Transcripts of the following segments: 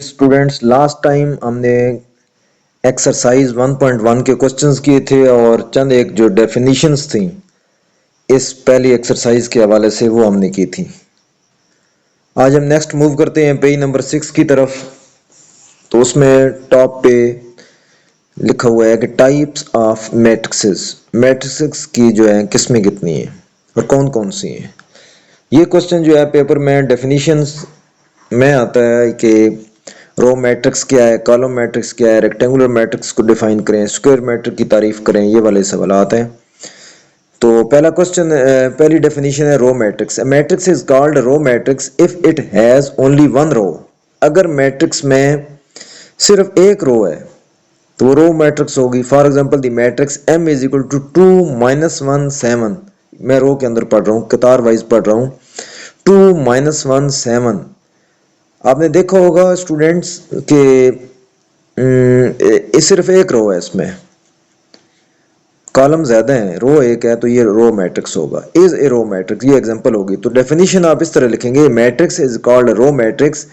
Students, last time हमने exercise 1.1 के questions किए थे और चंद एक जो डेफिनेशंस थी इस पहली एक्सरसाइज के हवाले से वो हमने की थी। आज हम नेक्स्ट मूव करते हैं पेज नंबर 6 की तरफ। तो उसमें टॉप पे लिखा हुआ है कि टाइप्स ऑफ मैट्रिक्सेस, मैट्रिक्स की जो है किस्में कितनी हैं और कौन कौन सी हैं। ये क्वेश्चन जो है पेपर में डेफिनेशंस में आता है कि रो मैट्रिक्स क्या है, कॉलम मैट्रिक्स क्या है, रेक्टेंगुलर मैट्रिक्स को डिफाइन करें, स्क्वायर मैट्रिक्स की तारीफ करें, ये वाले सवाल आते हैं। तो पहला क्वेश्चन, पहली डेफिनेशन है row matrix. Matrix is called row matrix if it has only one row. अगर मैट्रिक्स में सिर्फ एक रो है तो वो रो मैट्रिक्स होगी। For example the matrix m is equal to 2-1 7। मैं रो के अंदर पढ़ रहा हूँ, कतार वाइज पढ़ रहा हूँ। 2-1 7। आपने देखा होगा स्टूडेंट्स कि सिर्फ एक रो है, इसमें कॉलम ज्यादा है, रो एक है, तो ये रो मैट्रिक्स होगा। इज ए रो मैट्रिक्स, ये एग्जांपल होगी। तो डेफिनेशन आप इस तरह लिखेंगे, matrix is called row matrix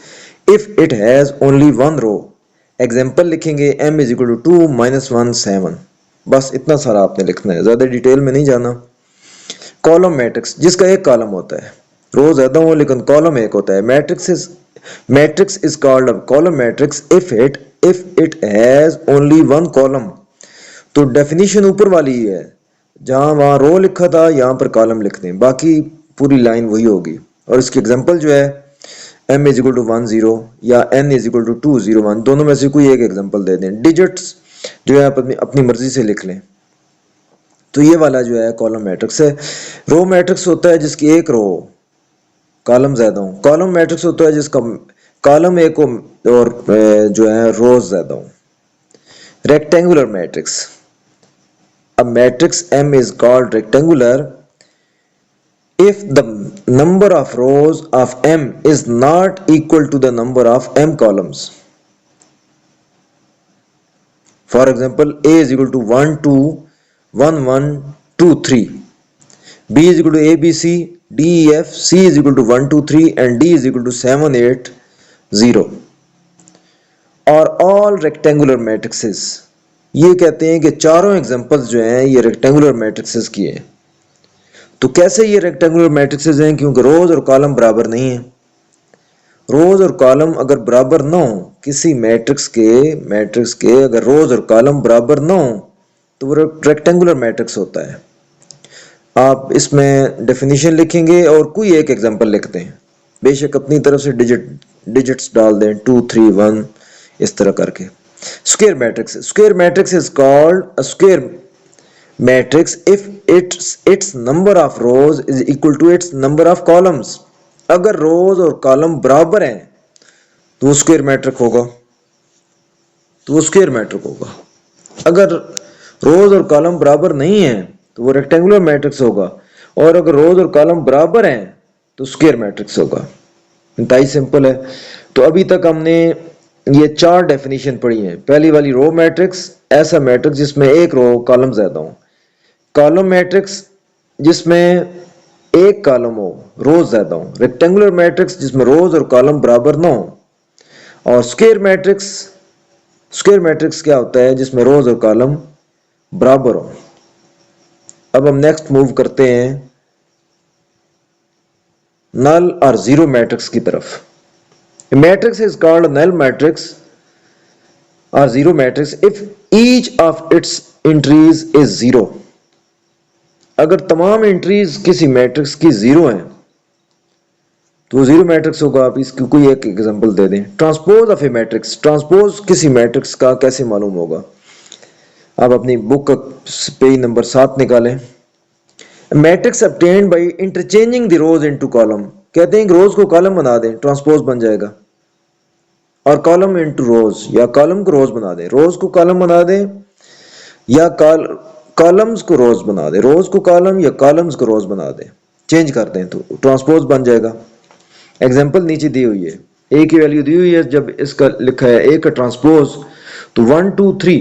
if it has only one row. Example लिखेंगे m इज इक्वल टू 2-1 7। बस इतना सारा आपने लिखना है, ज्यादा डिटेल में नहीं जाना। कॉलम मैट्रिक्स, जिसका एक कॉलम होता है, रो ज्यादा हो लेकिन कॉलम एक होता है। Matrix is called column matrix if it has only one column. तो डेफिनेशन ऊपर वाली ही है, जहां वहां रो लिखा था यहाँ पर कॉलम लिख दें, बाकी पूरी लाइन वही होगी। और इसकी एग्जांपल जो है m इज इक्वल टू 1 0 या n इज इक्वल टू 2 0 1, दोनों में से कोई एक एग्जांपल दे दें। डिजिट्स जो है आप अपनी मर्जी से लिख लें। तो ये वाला जो है कॉलम मैट्रिक्स है। रो मैट्रिक्स होता है जिसकी एक रो कॉलम ज्यादा हो। कॉलम मैट्रिक्स होता है जिसका कॉलम एक हो और जो है रोज ज्यादा हो। Rectangular matrix, a matrix M is called rectangular if the number of rows of M is not equal to the number of M columns. For example, A is equal to 1 2 1 1 2 3, B is equal to A B C D E F, C is equal to 1 2 3 and D is equal to 7 8 0 are all rectangular matrices. ये कहते हैं कि चारों examples जो हैं ये rectangular matrixes की हैं। तो कैसे ये रेक्टेंगुलर मैट्रिक्सेस हैं? क्योंकि रोज और कॉलम बराबर नहीं है। रोज और कॉलम अगर बराबर ना हो किसी मैट्रिक्स के अगर रोज और कॉलम बराबर ना हो तो वो रेक्टेंगुलर मैट्रिक्स होता है। आप इसमें डेफिनेशन लिखेंगे और कोई एक एग्जांपल लिखते हैं, बेशक अपनी तरफ से डिजिट्स डाल दें 2 3 1 इस तरह करके। Square matrix is called a square matrix if its number of rows is equal to its number of columns. अगर रोज और कॉलम बराबर हैं तो स्क्वायर मैट्रिक होगा। अगर रोज और कॉलम बराबर नहीं है तो वो रेक्टेंगुलर मैट्रिक्स होगा, और अगर रोज और कॉलम बराबर हैं तो स्क्वायर मैट्रिक्स होगा। इंतहाई सिंपल है। तो अभी तक हमने ये चार डेफिनेशन पढ़ी है। पहली वाली रो मैट्रिक्स, ऐसा मैट्रिक्स जिसमें एक रो कॉलम ज्यादा हो। कॉलम मैट्रिक्स जिसमें एक कॉलम हो रोज ज्यादा हो। रेक्टेंगुलर मैट्रिक्स जिसमें रोज और कॉलम बराबर ना हो। और स्क्वायर मैट्रिक्स क्या होता है? जिसमें रोज और कॉलम बराबर हो। अब हम नेक्स्ट मूव करते हैं नल और जीरो मैट्रिक्स की तरफ। A matrix is called null matrix or zero matrix if each of its entries is zero. अगर तमाम एंट्रीज किसी मैट्रिक्स की जीरो हैं तो जीरो मैट्रिक्स होगा। आप इसकी कोई एक एग्जांपल दे दें। Transpose of a matrix, transpose किसी मैट्रिक्स का कैसे मालूम होगा? आप अपनी बुक का पेज नंबर 7 निकालें। Matrix obtained by interchanging the rows into column, कहते हैं कि रोज को कॉलम बना दें, ट्रांसपोज बन जाएगा। और कॉलम इनटू रोज, या कॉलम को रोज बना दें, रोज को कॉलम बना दें, या कॉलम्स को रोज बना दें, रोज को कॉलम या कॉलम्स को रोज बना दें, चेंज कर दें तो ट्रांसपोज बन जाएगा। एग्जांपल नीचे दी हुई है, ए की वैल्यू दी हुई है। जब इसका लिखा है ए का ट्रांसपोज तो 1 2 3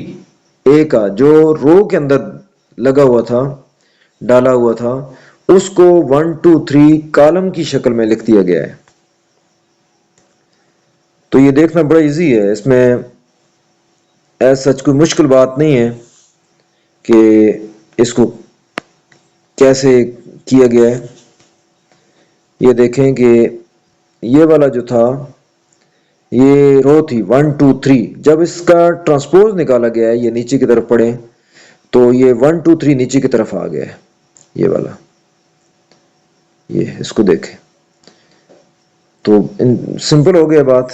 ए का जो रो के अंदर लगा हुआ था, डाला हुआ था, उसको 1 2 3 कॉलम की शक्ल में लिख दिया गया है। तो ये देखना बड़ा इजी है, इसमें ऐसा सच कोई मुश्किल बात नहीं है कि इसको कैसे किया गया है। ये देखें कि ये वाला जो था ये रो थी 1 2 3, जब इसका ट्रांसपोज निकाला गया है ये नीचे की तरफ पढ़े तो ये 1 2 3 नीचे की तरफ आ गया है, ये वाला, ये इसको देखें तो सिंपल हो गया बात।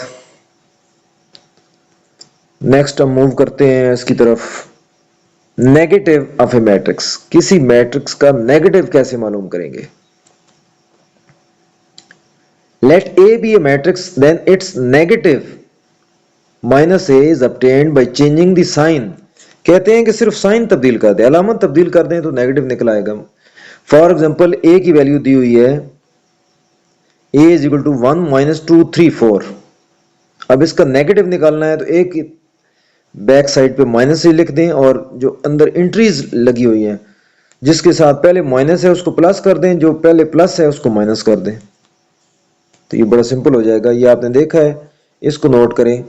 नेक्स्ट हम मूव करते हैं इसकी तरफ। नेगेटिव ऑफ ए मैट्रिक्स, किसी मैट्रिक्स का नेगेटिव कैसे मालूम करेंगे। Let A be a matrix then its negative minus A is obtained by changing the sign। कहते हैं कि सिर्फ साइन तब्दील कर दें, अलामत तब्दील कर दें तो नेगेटिव निकल आएगा। फॉर एग्जांपल ए की वैल्यू दी हुई है a इज इक्वल टू 1 -2 3 4। अब इसका नेगेटिव निकालना है तो ए की बैक साइड पे माइनस से लिख दें और जो अंदर एंट्रीज लगी हुई हैं जिसके साथ पहले माइनस है उसको प्लस कर दें, जो पहले प्लस है उसको माइनस कर दें, तो ये बड़ा सिंपल हो जाएगा। ये आपने देखा है, इसको नोट करें,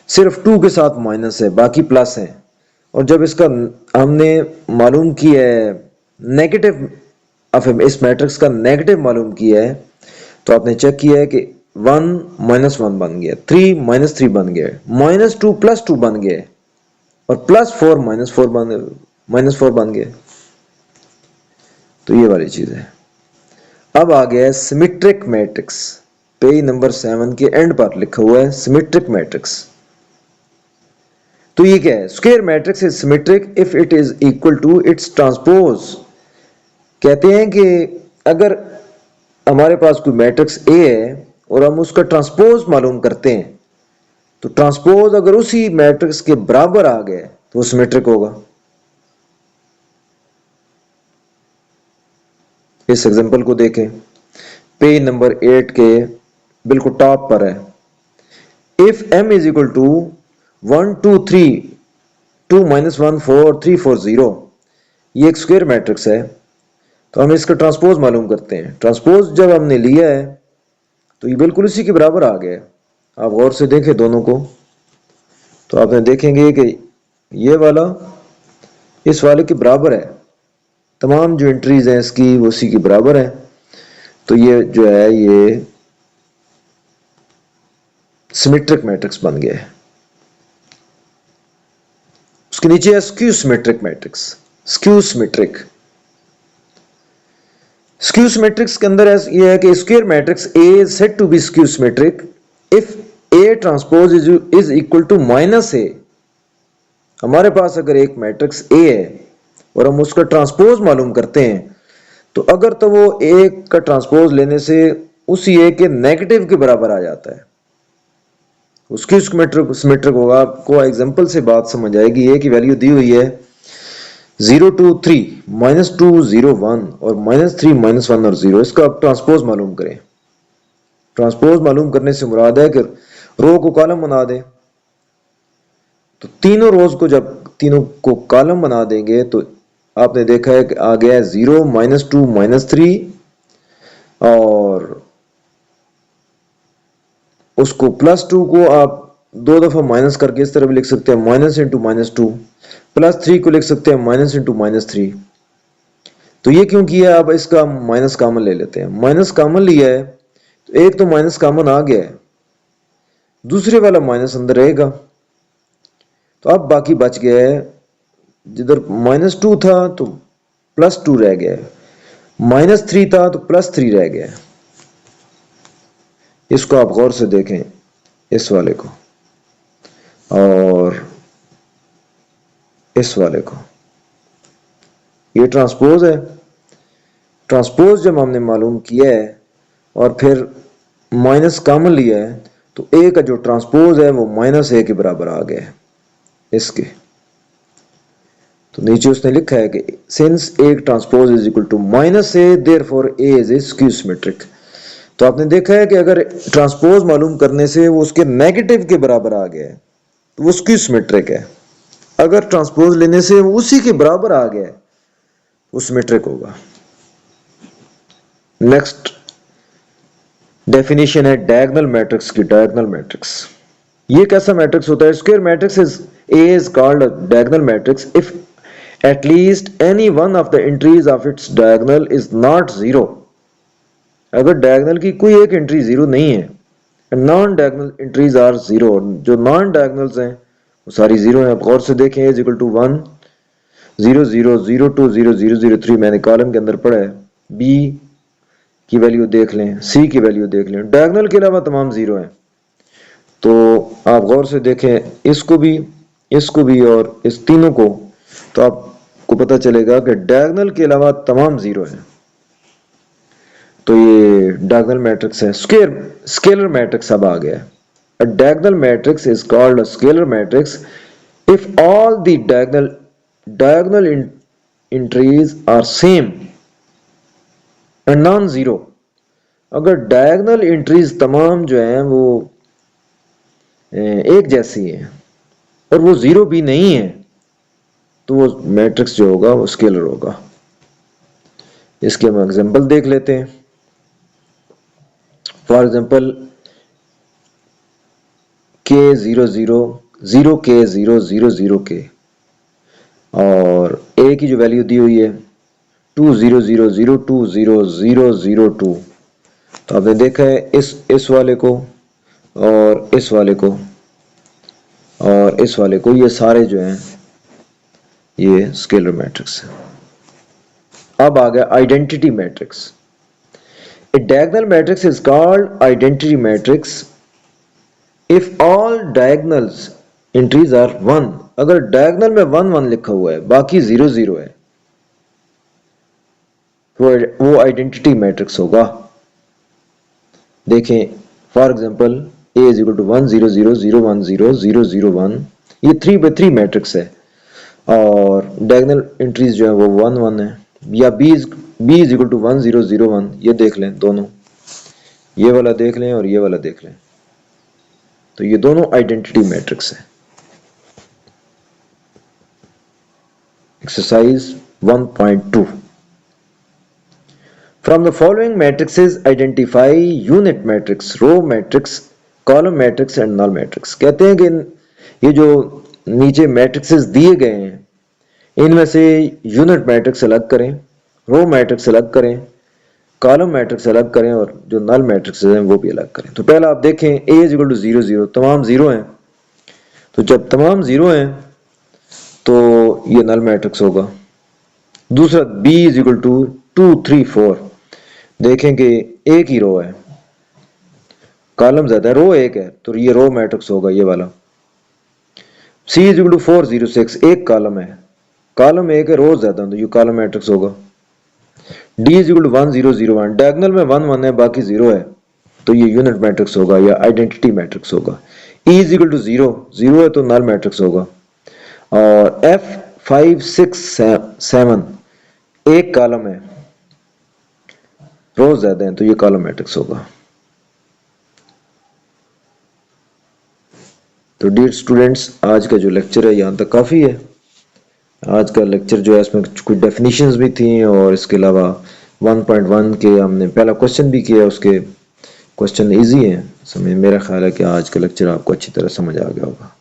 सिर्फ 2 के साथ माइनस है बाकी प्लस है। और जब इसका हमने मालूम किया है नेगेटिव ऑफ इस मैट्रिक्स का नेगेटिव मालूम किया है तो आपने चेक किया है कि 1 -1 बन गया, 3 -3 बन गया, -2 +2 बन गया और +4 -4 बन गया। तो ये वाली चीज है। अब आ गया सिमेट्रिक मैट्रिक्स, पेज नंबर 7 के एंड पर लिखा हुआ है सिमेट्रिक मैट्रिक्स। तो ये क्या है, square matrix is symmetric if it is equal to its transpose. कहते हैं कि अगर हमारे पास कोई मैट्रिक्स ए है और हम उसका ट्रांसपोज मालूम करते हैं तो ट्रांसपोज अगर उसी मैट्रिक्स के बराबर आ गया तो वो सिमेट्रिक होगा। इस एग्जांपल को देखें, पेज नंबर 8 के बिल्कुल टॉप पर है। If m is equal to 1 2 3 2 -1 4 3 4 0, ये एक स्क्वायर मैट्रिक्स है तो हम इसका ट्रांसपोज मालूम करते हैं। ट्रांसपोज जब हमने लिया है तो ये बिल्कुल इसी के बराबर आ गया। आप गौर से देखें दोनों को तो आप देखेंगे कि ये वाला इस वाले के बराबर है, तमाम जो एंट्रीज हैं इसकी वो उसी के बराबर है। तो ये जो है ये सिमेट्रिक मैट्रिक्स बन गया है। उसके नीचे है skew symmetric matrix. Skew symmetric, skew symmetrics के अंदर ये है कि square matrix A is said to be skew symmetric if A transpose is equal to -a। हमारे पास अगर एक मैट्रिक्स ए है और हम उसका ट्रांसपोज मालूम करते हैं तो अगर तो वो ए का ट्रांसपोज लेने से उसी ए के नेगेटिव के बराबर आ जाता है, उसकी सिमेट्रिक होगा। आपको एग्जांपल से बात समझ आएगी। ए की वैल्यू दी हुई है 0 2 3 -2 0 1 और -3 -1 और 0। इसका आप ट्रांसपोज मालूम करें। ट्रांसपोज मालूम करने से मुराद है कि रो को कॉलम बना दें। तो तीनों रोज को जब तीनों को कॉलम बना देंगे तो आपने देखा है कि आ गया है 0 -2 -3 और उसको +2 को आप 2 दफा माइनस करके इस तरह भी लिख सकते हैं, -2 +3 को लिख सकते हैं -3। तो ये क्यों किया, अब इसका माइनस कॉमन ले लेते हैं। माइनस कॉमन लिया है तो एक तो माइनस कॉमन आ गया है, दूसरे वाला माइनस अंदर रहेगा तो अब बाकी बच गया है, जिधर -2 था तो +2 रह गया, -3 था तो +3 रह गया। इसको आप गौर से देखें, इस वाले को और इस वाले को, ये ट्रांसपोज है। ट्रांसपोज जब हमने मालूम किया है और फिर माइनस कॉमन लिया है तो ए का जो ट्रांसपोज है वो -a के बराबर आ गया है इसके। तो नीचे उसने लिखा है कि since A transpose is equal to -a therefore A is a skew symmetric. तो आपने देखा है कि अगर ट्रांसपोज मालूम करने से वो उसके नेगेटिव के बराबर आ गया है तो वो स्क्यू सिमेट्रिक है। अगर ट्रांसपोज लेने से वो उसी के बराबर आ गया वो सिमेट्रिक होगा। नेक्स्ट डेफिनेशन है डायगोनल मैट्रिक्स की। डायगोनल मैट्रिक्स, ये कैसा मैट्रिक्स होता है? Square matrix is a is called diagonal matrix if at least any one of the entries of its diagonal is not zero. अगर डायगोनल की कोई एक एंट्री जीरो नहीं है, non diagonal entries are zero, जो non diagonals हैं वो सारी जीरो हैं। आप गौर से देखें, इज इक्वल टू 1 0 0 0 2 0 0 0 3 मैंने कॉलम के अंदर पढ़ा है। बी की वैल्यू देख लें, सी की वैल्यू देख लें, डायगोनल के अलावा तमाम जीरो हैं। तो आप गौर से देखें इसको भी और इस तीनों को, तो आपको पता चलेगा कि डायगोनल के अलावा तमाम जीरो हैं। तो ये डायगोनल मैट्रिक्स है। स्केलर मैट्रिक्स अब आ गया। A diagonal matrix is called a scalar matrix if all the diagonal entries are same and non zero. अगर डायगोनल एंट्रीज तमाम जो हैं वो एक जैसी है और वो जीरो भी नहीं है, तो वो मैट्रिक्स जो होगा वो स्केलर होगा। इसके हम एग्जांपल देख लेते हैं। For example k 0 0 0 k 0 0 0 k और a की जो वैल्यू दी हुई है 2 0 0 0 2 0 0 0 2। तो आपने देखा है इस वाले को और इस वाले को और इस वाले को, ये सारे जो हैं ये स्केलर मैट्रिक्स है। अब आ गया identity matrix. A diagonal matrix is called identity matrix if all diagonals entries are 1। अगर diagonal में 1 1 लिखा हुआ है, बाकी 0 0 है, वो आइडेंटिटी मैट्रिक्स होगा। देखें for example a is equal to 1 0 0 0 1 0 0 0 1, ये 3 by 3 मैट्रिक्स है और डायगोनल एंट्रीज जो है वो 1 1 है। या b is equal to 1 0 0 1, ये देख लें दोनों, ये वाला देख लें और ये वाला देख लें, तो ये दोनों आइडेंटिटी मैट्रिक्स है। Exercise 1.2 from the following matrices identify unit matrix, row matrix, column matrix and null matrix. कहते हैं कि ये जो नीचे मैट्रिक्सेस दिए गए हैं इनमें से यूनिट मैट्रिक्स अलग करें, रो मैट्रिक्स अलग करें, कॉलम मैट्रिक्स अलग करें और जो नल मैट्रिक्स हैं वो भी अलग करें। तो पहला आप देखें a इज इक्वल टू 0 0, तमाम जीरो हैं। तो जब तमाम जीरो हैं तो ये नल मैट्रिक्स होगा। दूसरा b इज इक्वल टू 2 3 4, देखें कि एक ही रो है, कॉलम ज्यादा है, रो एक है, तो ये रो मैट्रिक्स होगा ये वाला। c इज इक्वल टू 4 0 6, एक कॉलम है, कॉलम एक है, रो ज्यादा, तो ये कॉलम मैट्रिक्स होगा। d is equal to 1 0 0 1, diagonal में 1 1 है, बाकी 0 है, तो ये यूनिट मैट्रिक्स होगा या आइडेंटिटी मैट्रिक्स होगा। e इज इक्वल टू 0 0 है तो नल मैट्रिक्स होगा। और f 5 6 7, एक कॉलम है, रो ज्यादा है, तो ये कॉलम मैट्रिक्स होगा। तो डियर स्टूडेंट्स, आज का जो लेक्चर है यहाँ तक काफ़ी है। आज का लेक्चर जो है इसमें कुछ डेफिनेशंस भी थी और इसके अलावा 1.1 के हमने पहला क्वेश्चन भी किया, उसके क्वेश्चन इजी हैं। समय मेरा ख्याल है कि आज का लेक्चर आपको अच्छी तरह समझ आ गया होगा।